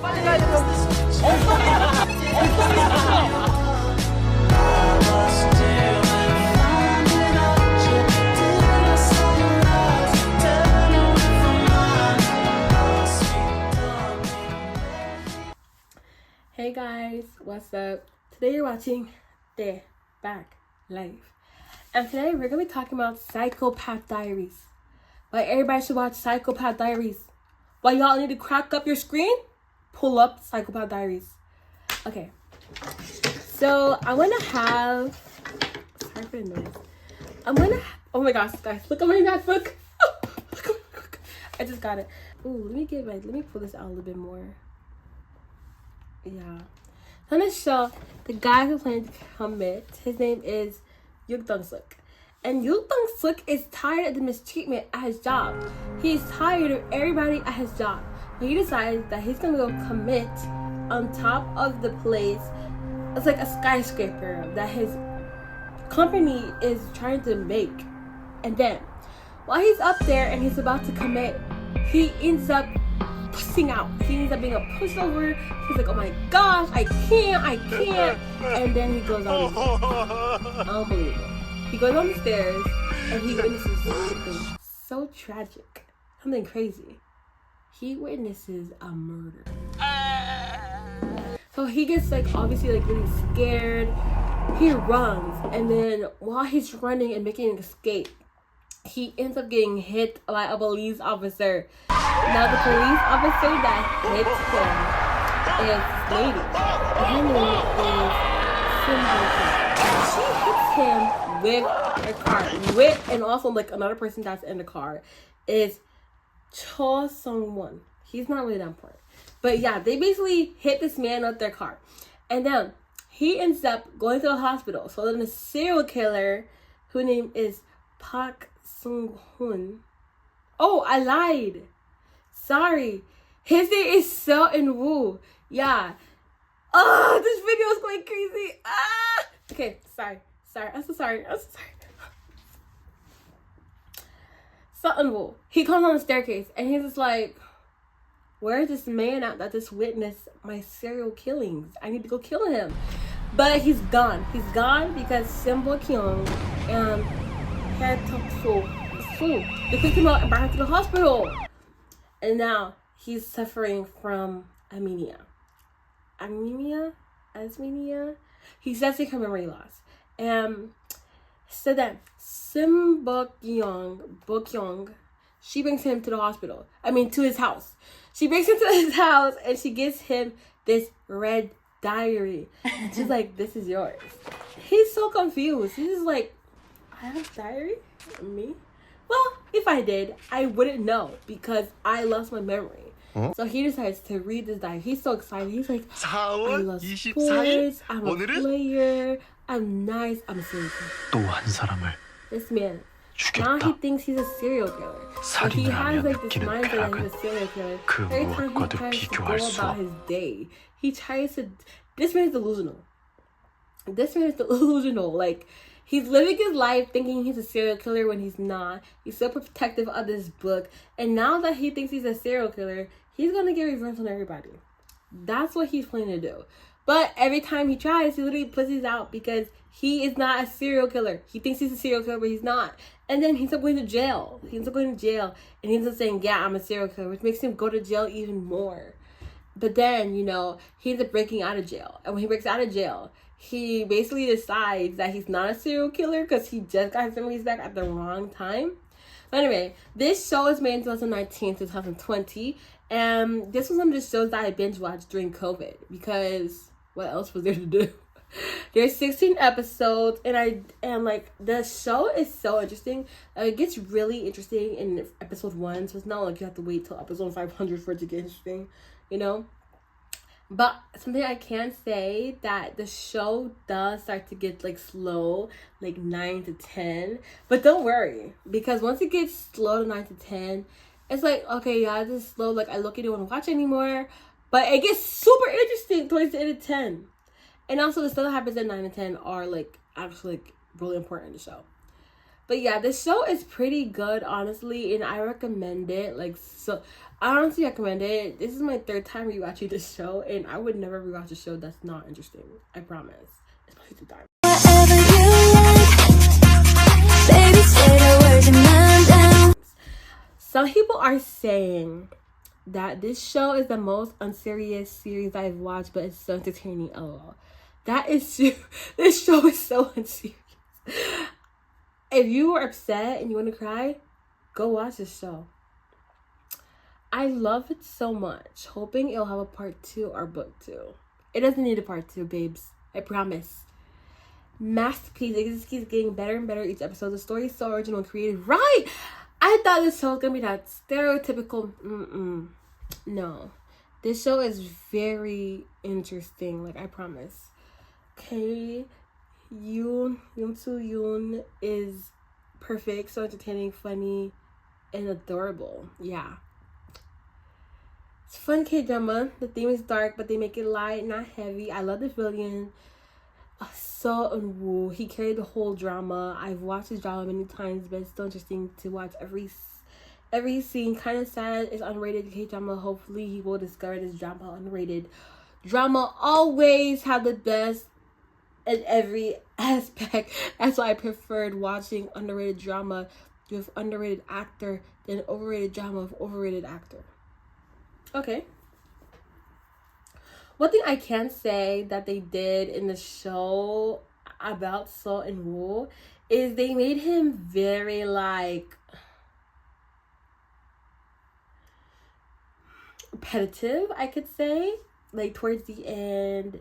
Hey guys, what's up? Today you're watching The Back Life. And today we're going to be talking about Psychopath Diaries. Why everybody should watch Psychopath Diaries. Why y'all need to crack up your screen? Pull up Psychopath Diaries. Okay. So I'm going to have... Sorry for the noise. Oh my gosh, guys. Look at my MacBook. Look. I just got it. Ooh, let me pull this out a little bit more. Yeah. On this show, the guy who plans to commit, his name is Yuk Dong-suk. And Yuk Dong-suk is tired of the mistreatment at his job. He's tired of everybody at his job. But he decides that he's gonna go commit on top of the place. It's like a skyscraper that his company is trying to make. And then, while he's up there and he's about to commit, he ends up pushing out. He ends up being a pushover. He's like, oh my gosh, I can't. And then he goes on. Unbelievable. He goes on the stairs and he witnesses something so tragic, something crazy. He witnesses a murder. So he gets obviously really scared. He runs, and then while he's running and making an escape, he ends up getting hit by a police officer. Now the police officer that hits him is lady. Her name is Sim. She hits him with her car. And also another person that's in the car is Cho Sung-won. He's not really that important. But yeah, they basically hit this man with their car. And then he ends up going to the hospital. So then the serial killer, whose name is Park Sung-hoon. Oh, I lied. Sorry. His name is Seo In-woo. Yeah. Oh, this video is going crazy. Ah. Okay, sorry. I'm so sorry. Seo In-woo. He comes on the staircase and he's just like, where's this man at that just witnessed my serial killings? I need to go kill him. But he's gone. He's gone because Sim Bo-kyung and Hae Tok-soo, they picked him up and brought him to the hospital. And now he's suffering from anemia. He says he has memory loss. So then Sim Bo-kyung, she brings him to the hospital. To his house. She brings him to his house and she gives him this red diary. She's like, this is yours. He's so confused. He's just like, I have a diary? Me? Well, if I did, I wouldn't know because I lost my memory. So he decides to read this diary. He's so excited. He's like, I love sports, I'm a player, I'm nice, I'm a serial killer. This man, now he thinks he's a serial killer. So he has this mindset that he's a serial killer. Every time he tries to go about his day, this man is delusional. He's living his life thinking he's a serial killer when he's not. He's so protective of this book. And now that he thinks he's a serial killer, he's going to get revenge on everybody. That's what he's planning to do. But every time he tries, he literally pushes out because he is not a serial killer. He thinks he's a serial killer, but he's not. And then he ends up going to jail. And he ends up saying, yeah, I'm a serial killer, which makes him go to jail even more. But then, he ends up breaking out of jail. And when he breaks out of jail, he basically decides that he's not a serial killer because he just got his memories back at the wrong time. But anyway, this show was made in 2019 to 2020. And this was one of the shows that I binge watched during COVID because what else was there to do? There's 16 episodes and the show is so interesting. It gets really interesting in episode 1. So it's not like you have to wait till episode 500 for it to get interesting, But something I can say that the show does start to get slow, 9 to 10. But don't worry, because once it gets slow to 9 to 10, it's okay, yeah, this is slow. I look at it, don't want to watch anymore. But it gets super interesting towards the end of 10. And also the stuff that happens at 9 and 10 are actually really important in the show. But yeah, this show is pretty good, honestly, and I recommend it. Like, so, I honestly recommend it. This is my 3rd time rewatching this show, and I would never rewatch a show that's not interesting. I promise. Especially 2 times. Whatever you like, baby, say the words and I'm down. Some people are saying that this show is the most unserious series I've watched, but it's so entertaining. LOL. That is true. This show is so unserious. If you are upset and you want to cry, go watch this show. I love it so much. Hoping it'll have a part 2 or book 2. It doesn't need a part 2, babes. I promise. Masterpiece. It just keeps getting better and better each episode. The story is so original and creative. Right! I thought this show was going to be that stereotypical... No. This show is very interesting. Like, I promise. Okay. Yoon Soo Yoon is perfect, so entertaining, funny, and adorable. Yeah. It's fun K-drama. The theme is dark, but they make it light, not heavy. I love the villain. So Eun-woo. He carried the whole drama. I've watched his drama many times, but it's still interesting to watch every scene. Kind of sad. It's unrated K-drama. Hopefully he will discover this drama unrated. Drama always have the best in every aspect. That's why I preferred watching underrated drama with underrated actor than overrated drama with overrated actor. Okay. One thing I can say that they did in the show about Seo In-woo is they made him very, like, repetitive, I could say. Like, towards the end,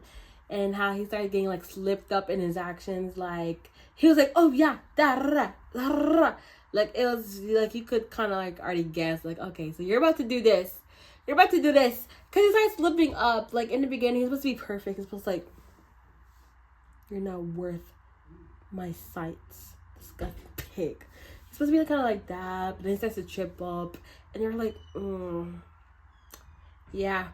and how he started getting, like, slipped up in his actions. Like, he was like, oh, yeah, da-ra, da-ra. Like, it was, like, you could kind of, like, already guess. Like, okay, so you're about to do this. You're about to do this. Because he started slipping up. Like, in the beginning, he's supposed to be perfect. He's supposed to, like, you're not worth my sights. Disgusting pig. He's supposed to be, like, kind of like that. But then he starts to trip up. And you're like, yeah.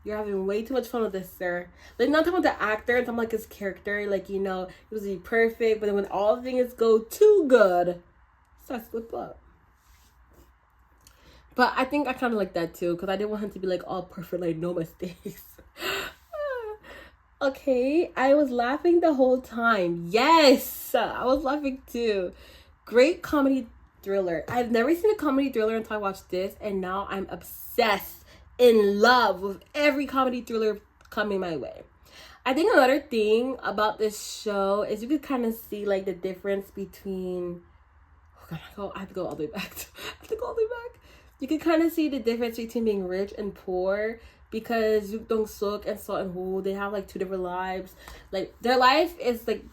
You're having way too much fun with this, sir. Like, not talking about the actor. I'm talking like his character. Like, you know, he was to be perfect. But then when all things go too good, he starts to slip up. But I think I kind of like that too, because I didn't want him to be like all perfect, like no mistakes. Okay, I was laughing the whole time. Yes, I was laughing too. Great comedy thriller. I've never seen a comedy thriller until I watched this, and now I'm obsessed, in love with every comedy thriller coming my way. I think another thing about this show is you could kind of see like the difference between. I have to go all the way back. You can kind of see the difference between being rich and poor, because Yuk Dong Suk and Seo In-woo, they have like 2 different lives. Like, their life is like,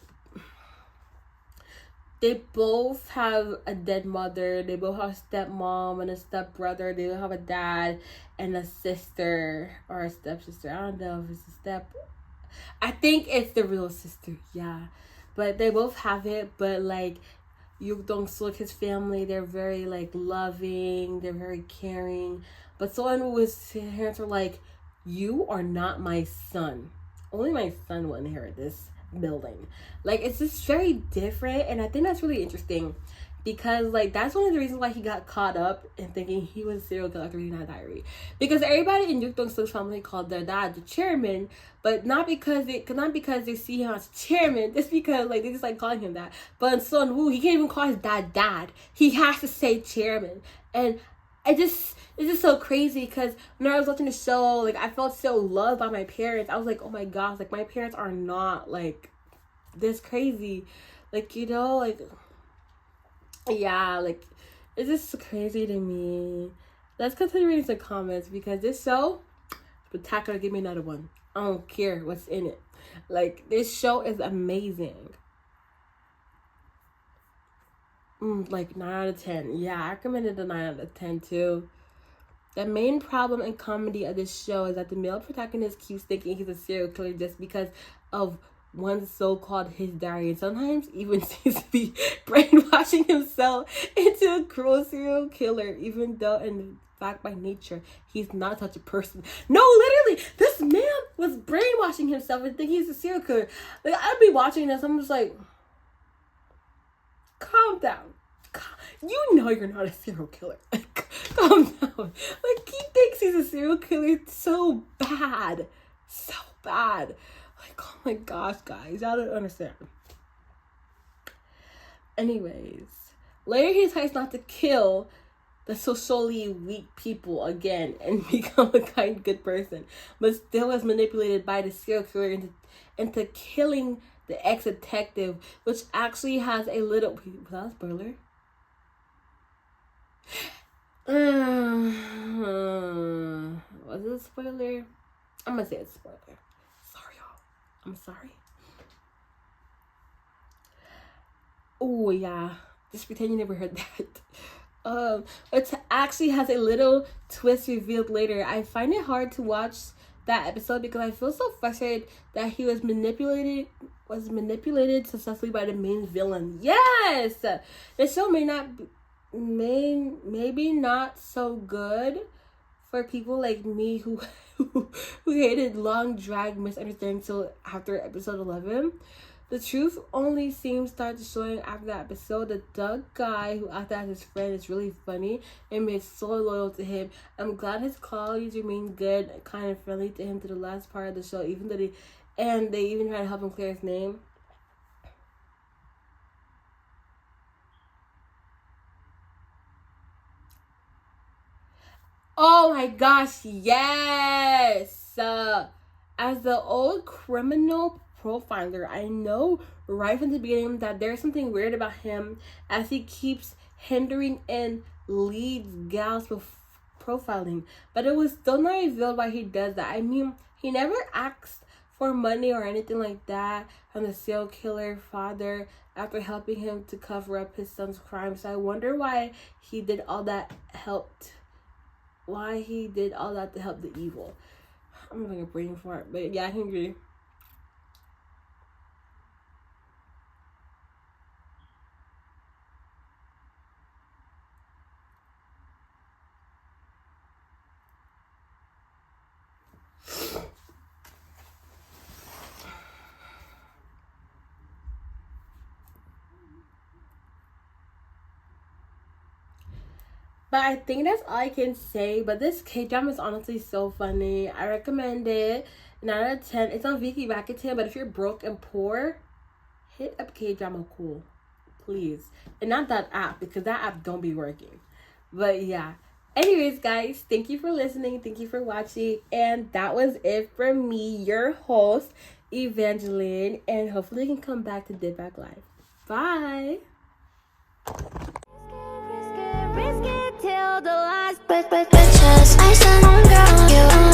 they both have a dead mother, they both have a stepmom and a stepbrother, they both have a dad and a sister or a stepsister. I don't know if it's I think it's the real sister, yeah. But they both have it, but like, Yuk Dong Suk, his family, they're very like loving, they're very caring. But Seo In-woo's parents are like, you are not my son. Only my son will inherit this building. Like, it's just very different, and I think that's really interesting, because like that's one of the reasons why he got caught up in thinking he was a serial killer after reading that diary. Because everybody in Yuk Dong Suk's family called their dad the chairman, but not because they see him as chairman, just because like they just like calling him that. But in Seo In-woo, he can't even call his dad. He has to say chairman. And it's just so crazy, because when I was watching the show, like I felt so loved by my parents. I was like, oh my gosh, like my parents are not like this crazy. Like, you know, like, yeah, like, it's just crazy to me. Let's continue reading some comments, because this show, spectacular. Give me another one. I don't care what's in it. Like, this show is amazing. Like 9 out of 10. Yeah, I recommended the 9 out of 10 too. The main problem and comedy of this show is that the male protagonist keeps thinking he's a serial killer just because of one so-called his diary, and sometimes even seems to be brainwashing himself into a cruel serial killer, even though in fact by nature he's not such a person. No, literally, this man was brainwashing himself and thinking he's a serial killer. Like, I'd be watching this, I'm just like, calm down. You know you're not a serial killer. Like, calm down. Like, he thinks he's a serial killer so bad. So bad. Like, oh my gosh, guys. Y'all don't understand. Anyways, later he decides not to kill the socially weak people again and become a kind, good person, but still was manipulated by the serial killer into killing the ex-detective, which actually has a little... Was that a spoiler? Was it a spoiler? I'm gonna say it's a spoiler. Sorry, y'all. I'm sorry. Oh, yeah. Just pretend you never heard that. It actually has a little twist revealed later. I find it hard to watch that episode because I feel so frustrated that he was manipulated successfully by the main villain. Yes! The show maybe not so good for people like me who hated long drag misunderstandings till after episode 11. The truth only seems to start showing after that episode. The Doug guy who acted as his friend is really funny and made so loyal to him. I'm glad his qualities remain good, kind of friendly to him to the last part of the show, even though they even tried to help him clear his name. Oh my gosh, yes! As the old criminal profiler, I know right from the beginning that there's something weird about him as he keeps hindering and leads gals profiling. But it was still not revealed why he does that. I mean, he never asked for money or anything like that from the serial killer father after helping him to cover up his son's crime. So I wonder why he did all that to help the evil. I'm having a brain fart, but yeah, I can agree. But I think that's all I can say. But this K-drama is honestly so funny. I recommend it. 9 out of 10. It's on Viki Rakuten, but if you're broke and poor, hit up K-drama Cool. Please. And not that app, because that app don't be working. But yeah. Anyways, guys, thank you for listening. Thank you for watching. And that was it for me, your host, Evangeline. And hopefully you can come back to Dip Back Live. Bye. Risk it till the last bitches. I said, girl, you